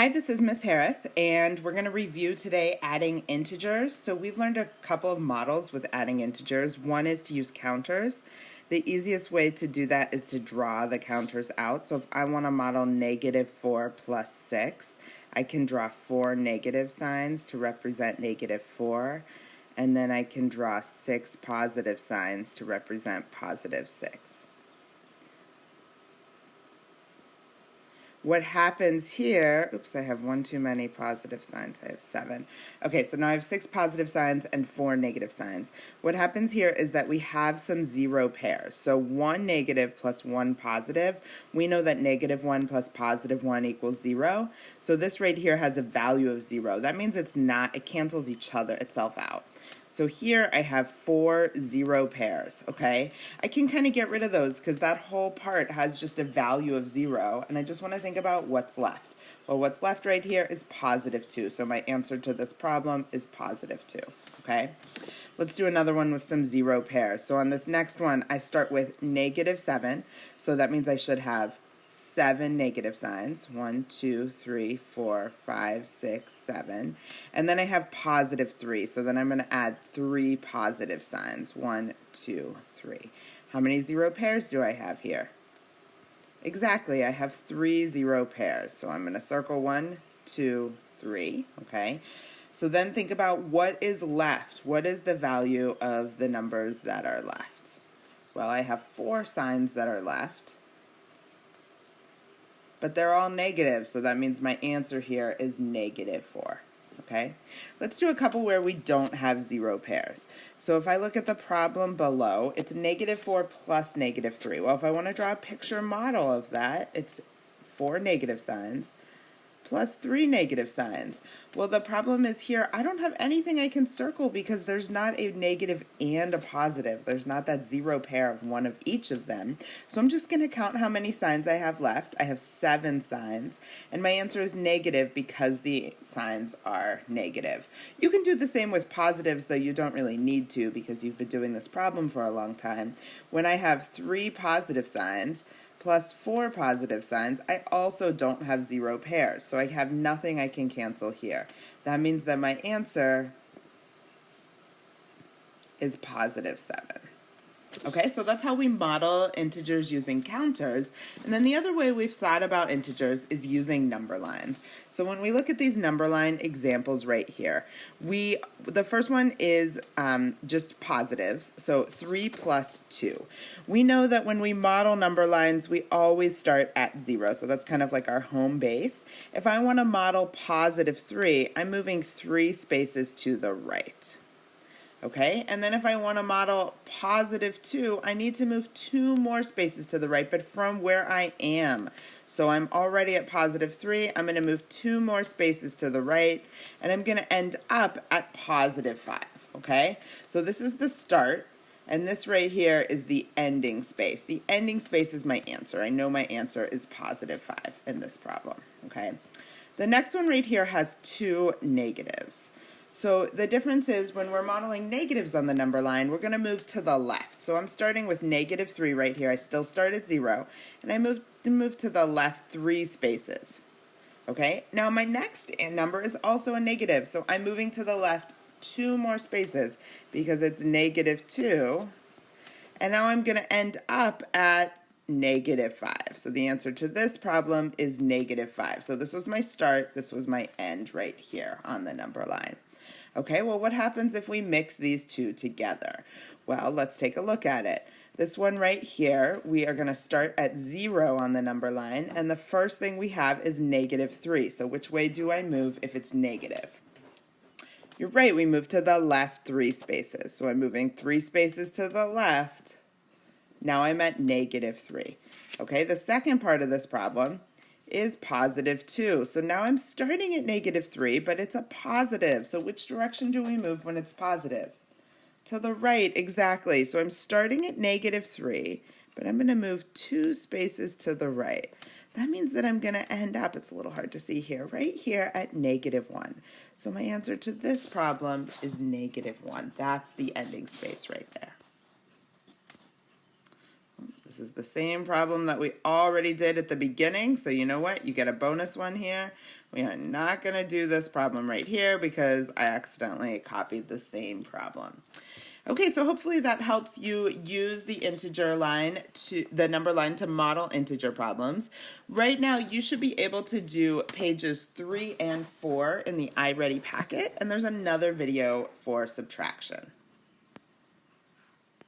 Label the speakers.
Speaker 1: Hi, this is Miss Harith, and we're going to review today adding integers. So we've learned a couple of models with adding integers. One is to use counters. The easiest way to do that is to draw the counters out. So if I want to model -4 plus 6, I can draw 4 negative signs to represent -4, and then I can draw 6 positive signs to represent +6. What happens here, oops, I have one too many positive signs. I have 7. Okay, so now I have 6 positive signs and 4 negative signs. What happens here is that we have some zero pairs. So 1 negative plus 1 positive. We know that -1 plus +1 equals 0. So this right here has a value of 0. That means it cancels itself out. So here I have 4 zero pairs, okay? I can kind of get rid of those because that whole part has just a value of 0, and I just want to think about what's left. Well, what's left right here is +2, so my answer to this problem is +2, okay? Let's do another one with some zero pairs. So on this next one, I start with -7, so that means I should have 7 negative signs. 1, 2, 3, 4, 5, 6, 7. And then I have +3. So then I'm going to add 3 positive signs. 1, 2, 3. How many zero pairs do I have here? Exactly, I have 3 zero pairs. So I'm going to circle 1, 2, 3. Okay. So then think about what is left. What is the value of the numbers that are left? Well, I have 4 signs that are left, but they're all negative, so that means my answer here is -4, okay? Let's do a couple where we don't have zero pairs. So if I look at the problem below, it's -4 plus -3. Well, if I want to draw a picture model of that, it's 4 negative signs plus 3 negative signs. Well, the problem is here, I don't have anything I can circle because there's not a negative and a positive. There's not that zero pair of one of each of them. So I'm just going to count how many signs I have left. I have 7 signs, and my answer is negative because the signs are negative. You can do the same with positives, though you don't really need to because you've been doing this problem for a long time. When I have 3 positive signs, plus 4 positive signs, I also don't have zero pairs, so I have nothing I can cancel here. That means that my answer is +7. Okay, so that's how we model integers using counters. And then the other way we've thought about integers is using number lines. So when we look at these number line examples right here, the first one is just positives, so 3 plus 2. We know that when we model number lines, we always start at 0, so that's kind of like our home base. If I want to model +3, I'm moving 3 spaces to the right. Okay, and then if I want to model +2, I need to move 2 more spaces to the right, but from where I am. So I'm already at +3, I'm going to move 2 more spaces to the right, and I'm going to end up at +5, okay? So this is the start, and this right here is the ending space. The ending space is my answer. I know my answer is +5 in this problem, okay? The next one right here has 2 negatives. So the difference is when we're modeling negatives on the number line, we're going to move to the left. So I'm starting with -3 right here. I still start at 0, and I move to the left 3 spaces. Okay, now my next number is also a negative, so I'm moving to the left 2 more spaces because it's -2, and now I'm going to end up at -5. So the answer to this problem is -5. So this was my start, this was my end right here on the number line. Okay, well, what happens if we mix these two together? Well, let's take a look at it. This one right here, we are going to start at 0 on the number line, and the first thing we have is -3. So which way do I move if it's negative? You're right, we move to the left 3 spaces. So I'm moving 3 spaces to the left. Now I'm at -3. Okay, the second part of this problem is +2. So now I'm starting at -3, but it's a positive. So which direction do we move when it's positive? To the right, exactly. So I'm starting at -3, but I'm going to move 2 spaces to the right. That means that I'm going to end up, it's a little hard to see here, right here at -1. So my answer to this problem is -1. That's the ending space right there. This is the same problem that we already did at the beginning, so you know what? You get a bonus one here. We are not going to do this problem right here because I accidentally copied the same problem. Okay, so hopefully that helps you use the the number line to model integer problems. Right now, you should be able to do pages 3 and 4 in the iReady packet, and there's another video for subtraction.